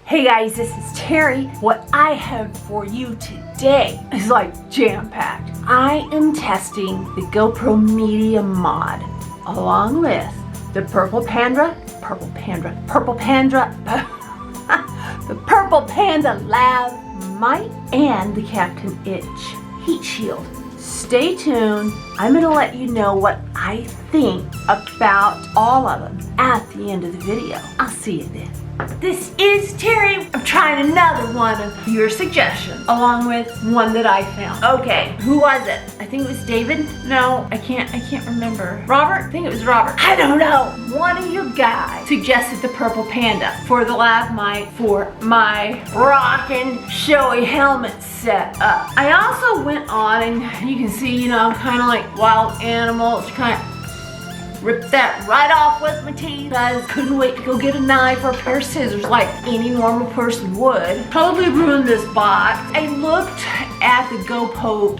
Hey guys, this is Terry. What I have for you today is like jam-packed. I am testing the GoPro Media Mod along with the Purple Panda the Purple Panda Lav Mic and the Captain Itch heat shield. Stay tuned. I'm going to let you know what I think about all of them at the end of the video. I'll see you then. This is Terry. I'm trying another one of your suggestions along with one that I found. Okay, who was it? I think it was David. No, I can't remember. Robert? I think it was Robert. I don't know. One of you guys suggested the Purple Panda for the lav mic for my rockin' Shoei helmet setup. I also went on and you can see, you know, I'm kind of like wild animals, kind of ripped that right off with my teeth. I couldn't wait to go get a knife or a pair of scissors like any normal person would. Totally ruined this box. I looked at the GoPro,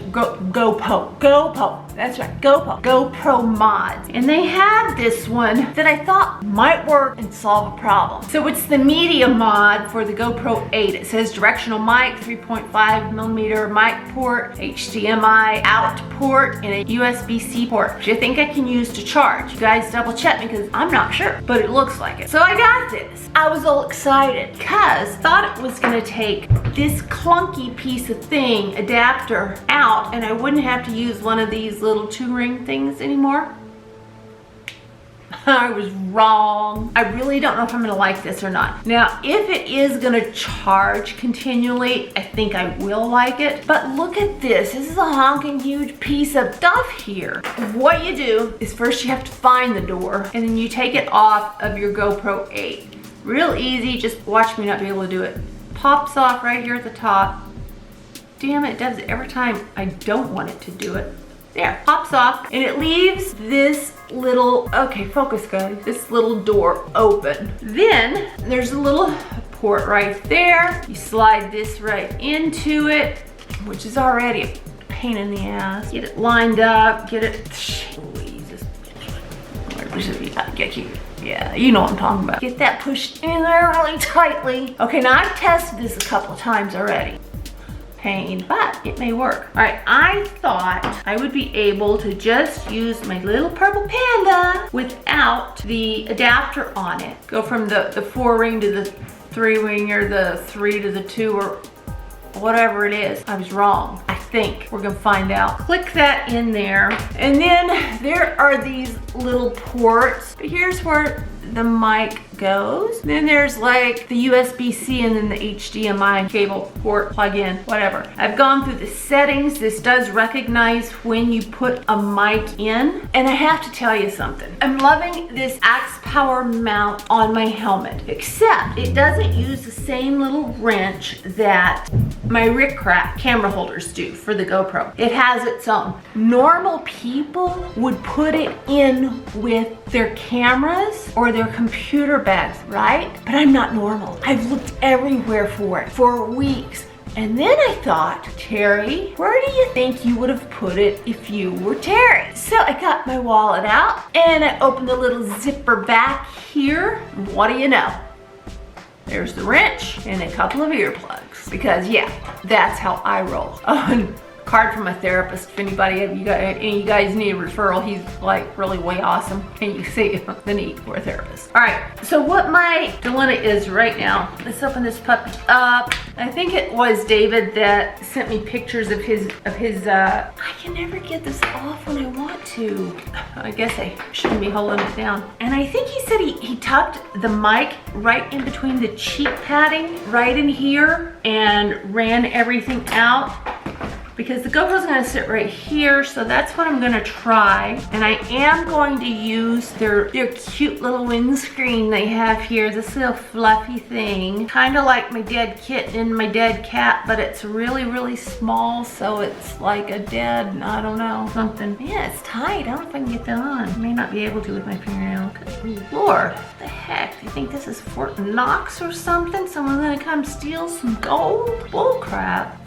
that's right, GoPro mods. And they had this one that I thought might work and solve a problem. So it's the media mod for the GoPro 8. It says directional mic, 3.5mm mic port, HDMI out port, and a USB-C port, which I think I can use to charge. You guys double check me because I'm not sure, but it looks like it. So I got this. I was all excited because thought it was gonna take this clunky piece of thing, adapter, out and I wouldn't have to use one of these little 2-ring things anymore. I was wrong. I really don't know if I'm gonna like this or not. Now, if it is gonna charge continually, I think I will like it. But look at this. This is a honking huge piece of stuff here. What you do is first you have to find the door and then you take it off of your GoPro 8. Real easy, just watch me not be able to do it. Pops off right here at the top. Damn, it does it every time I don't want it to do it. There, pops off, and it leaves this little, okay, focus guys, this little door open. Then there's a little port right there. You slide this right into it, which is already a pain in the ass. Get it lined up, get it, yeah, you know what I'm talking about. Get that pushed in there really tightly. Okay, now I've tested this a couple of times already. Pain, but it may work. All right, I thought I would be able to just use my little Purple Panda without the adapter on it. Go from the 4-ring to the 3-ring or the 3 to the 2 or whatever it is. I was wrong. I think we're gonna find out. Click that in there. And then there are these little ports. Here's where the mic goes. Then there's like the USB-C and then the HDMI cable port plug-in, whatever. I've gone through the settings. This does recognize when you put a mic in. And I have to tell you something. I'm loving this Axe Power mount on my helmet, except it doesn't use the same little wrench that my rickrack camera holders do for the GoPro. It has its own. Normal people would put it in with their cameras or their computer bags, right? But I'm not normal. I've looked everywhere for it for weeks. And then I thought, Terry, where do you think you would have put it if you were Terry? So I got my wallet out and I opened the little zipper back here. What do you know? There's the wrench and a couple of earplugs because yeah, that's how I roll. Oh, and card from my therapist. If anybody of you guys need a referral, he's like really way awesome and you see the need for a therapist. All right, so what my dilemma is right now, let's open this puppy up. I think it was David that sent me pictures of his I can never get this off when I want to. I guess I shouldn't be holding it down. And I think he said he tucked the mic right in between the cheek padding right in here and ran everything out, because the GoPro's gonna sit right here, so that's what I'm gonna try. And I am going to use their cute little windscreen they have here, this little fluffy thing. Kind of like my dead kitten and my dead cat, but it's really, really small, so it's like a dead, I don't know, something. Yeah, it's tight, I don't know if I can get that on. I may not be able to with my fingernail. Good Lord, what the heck? Do you think this is Fort Knox or something? Someone's gonna come steal some gold? Bull crap.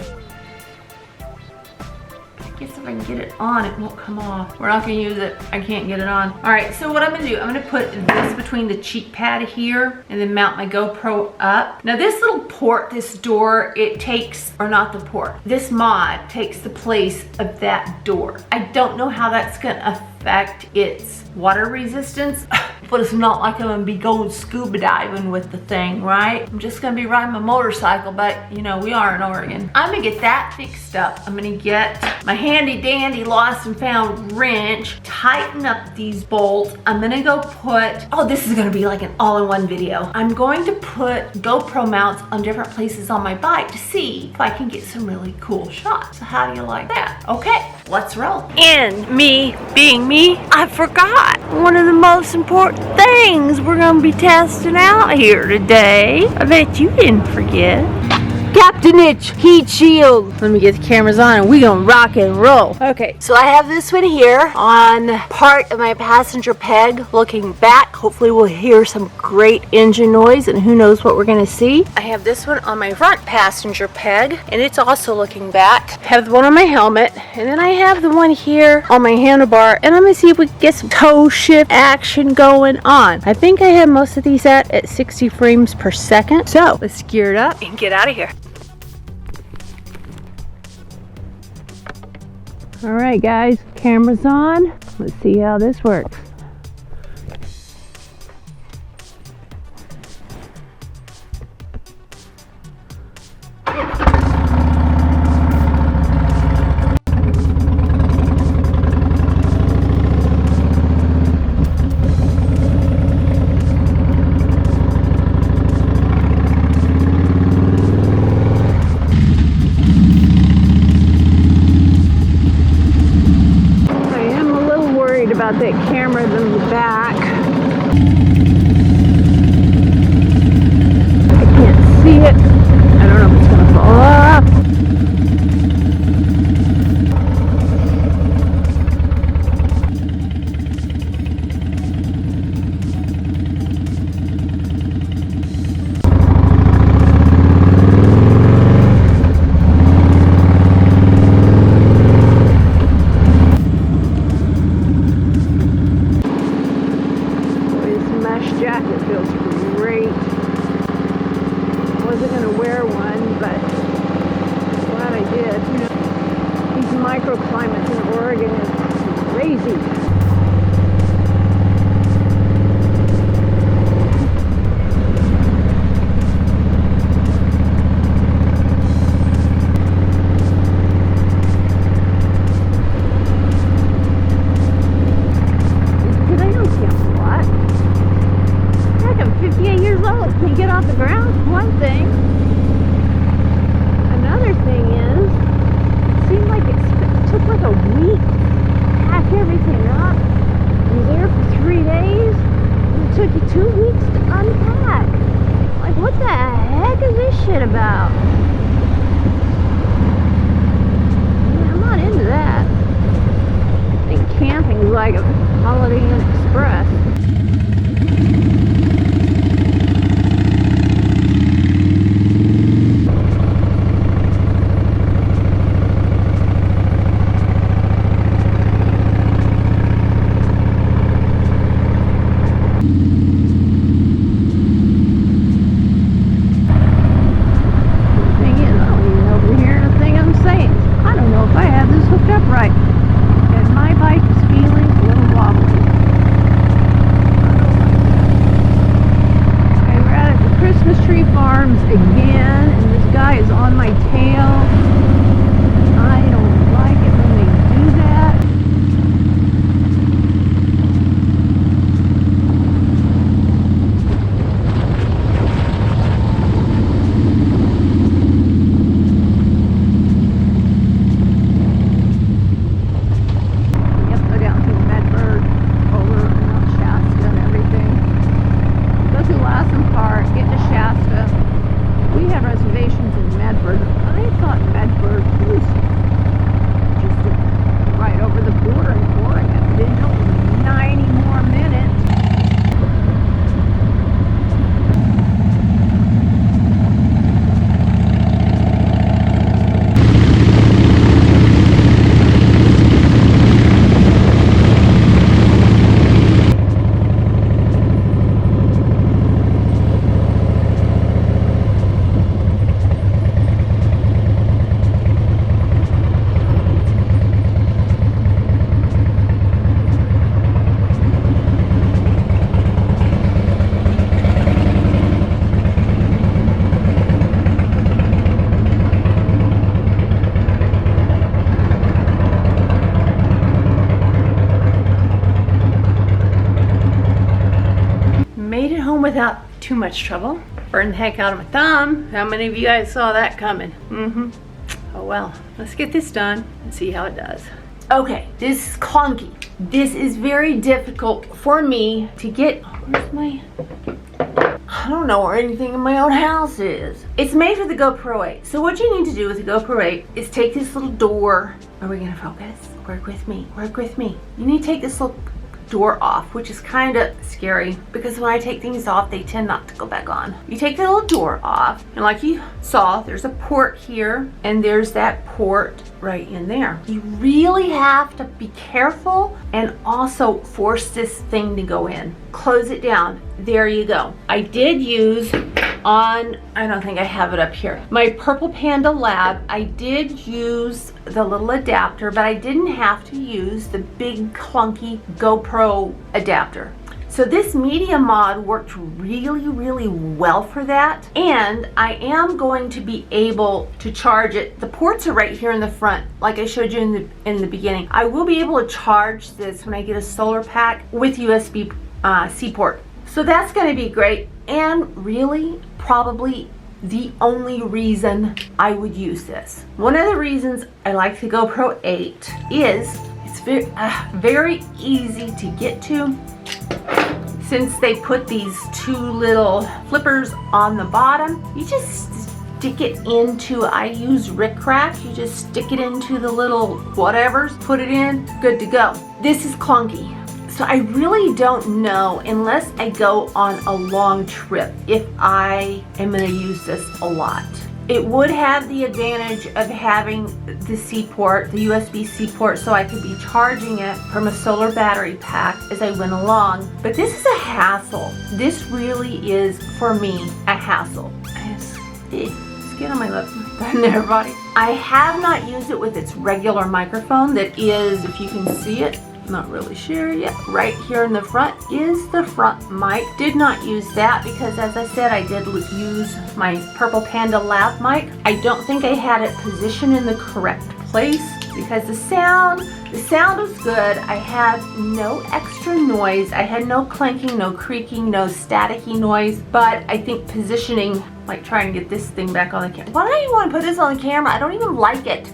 guess if I can get it on, it won't come off. We're not gonna use it. I can't get it on. All right, so what I'm gonna do, I'm gonna put this between the cheek pad here and then mount my GoPro up. Now this little port, this door, it takes, or not the port, this mod takes the place of that door. I don't know how that's gonna affect its water resistance, but it's not like I'm gonna be going scuba diving with the thing, right? I'm just gonna be riding my motorcycle, but you know, we are in Oregon. I'm gonna get that fixed up. I'm gonna get my handy dandy lost and found wrench, tighten up these bolts. I'm gonna go put, oh, this is gonna be like an all-in-one video. I'm going to put GoPro mounts on different places on my bike to see if I can get some really cool shots. So how do you like that? Okay, let's roll. And me being me, I forgot one of the most important things we're gonna be testing out here today. I bet you didn't forget. Captain Itch heat shield. Let me get the cameras on and we gonna rock and roll. Okay, so I have this one here on part of my passenger peg looking back. Hopefully we'll hear some great engine noise and who knows what we're gonna see. I have this one on my front passenger peg and it's also looking back. I have the one on my helmet and then I have the one here on my handlebar and I'm gonna see if we can get some toe shift action going on. I think I have most of these at 60 frames per second. So let's gear it up and get out of here. All right, guys, camera's on. Let's see how this works. About that camera in the back. I can't see it. I don't know if it's gonna fall off. Jacket feels great. I wasn't going to wear one, but I'm glad I did. You know, these microclimates in Oregon is crazy. Get off the ground, one thing. Another thing is, it seemed like it took like a week to pack everything up. You were there for 3 days, and it took you 2 weeks to unpack. Like, what the heck is this shit about? Yeah, I'm not into that. I think camping is like a Holiday Inn Express. Again, and this guy is on my tail. I don't like it when they do that. Yep, go down through Medford, over and up Shasta and everything. Go through Lassen Park, get to Shasta. We have reservations in Medford. without too much trouble. Burned the heck out of my thumb. How many of you guys saw that coming? Oh well, let's get this done and see how it does. Okay, this is clunky. This is very difficult for me to get. Where's my, I don't know where anything in my own house is. It's made for the GoPro 8. So what you need to do with the GoPro 8 is take this little door. Are we gonna focus? Work with me, work with me. You need to take this little door off, which is kind of scary because when I take things off, they tend not to go back on. You take the little door off, and like you saw, there's a port here, and there's that port right in there. You really have to be careful and also force this thing to go in. Close it down. There you go. I did use on, I don't think I have it up here, my Purple Panda Lav, I did use the little adapter, but I didn't have to use the big clunky GoPro adapter. So this Media Mod worked really, really well for that. And I am going to be able to charge it. The ports are right here in the front, like I showed you in the beginning. I will be able to charge this when I get a solar pack with USB-C port. So that's going to be great, and really probably the only reason I would use this. One of the reasons I like the GoPro 8 is it's very easy to get to. Since they put these two little flippers on the bottom, you just stick it into, I use Rick Rack, you just stick it into the little whatevers, put it in, good to go. This is clunky. So I really don't know, unless I go on a long trip, if I am going to use this a lot. It would have the advantage of having the C port, the USB-C port, so I could be charging it from a solar battery pack as I went along. But this is a hassle. This really is, for me, a hassle. Skin on my lips. There, buddy. I have not used it with its regular microphone that is, if you can see it, not really sure yet. Right here in the front is the front mic. Did not use that because, as I said, I did use my Purple Panda Lav mic. I don't think I had it positioned in the correct place because the sound was good. I had no extra noise. I had no clanking, no creaking, no staticky noise, but I think positioning, like trying to get this thing back on the camera. Why don't you want to put this on the camera? I don't even like it.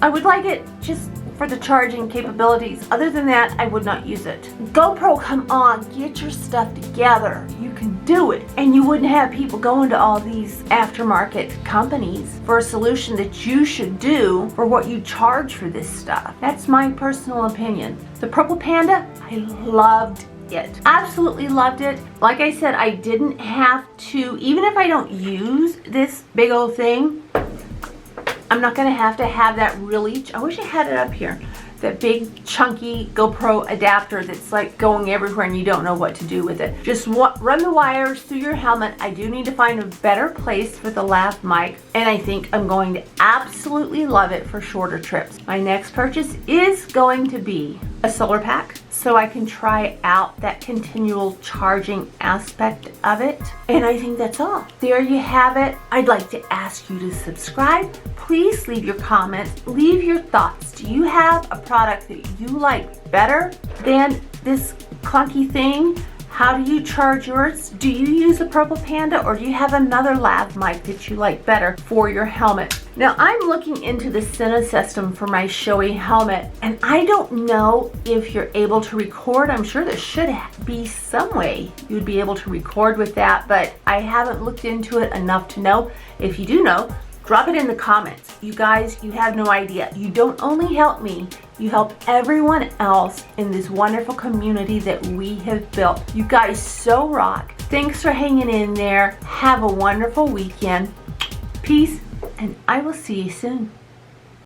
I would like it just for the charging capabilities. Other than that, I would not use it. GoPro, come on, get your stuff together. You can do it. And you wouldn't have people going to all these aftermarket companies for a solution that you should do for what you charge for this stuff. That's my personal opinion. The Purple Panda, I loved it. Absolutely loved it. Like I said, I didn't have to, even if I don't use this big old thing, I'm not going to have that really, I wish I had it up here, that big chunky GoPro adapter that's like going everywhere and you don't know what to do with it. Just run the wires through your helmet. I do need to find a better place for the lav mic, and I think I'm going to absolutely love it for shorter trips. My next purchase is going to be a solar pack, so I can try out that continual charging aspect of it. And I think that's all. There you have it. I'd like to ask you to subscribe. Please leave your comments, leave your thoughts. Do you have a product that you like better than this clunky thing? How do you charge yours? Do you use a Purple Panda, or do you have another lav mic that you like better for your helmet? Now, I'm looking into the Cine system for my Shoei helmet, and I don't know if you're able to record. I'm sure there should be some way you'd be able to record with that, but I haven't looked into it enough to know. If you do know, drop it in the comments. You guys, you have no idea. You don't only help me, you help everyone else in this wonderful community that we have built. You guys so rock. Thanks for hanging in there. Have a wonderful weekend. Peace, and I will see you soon.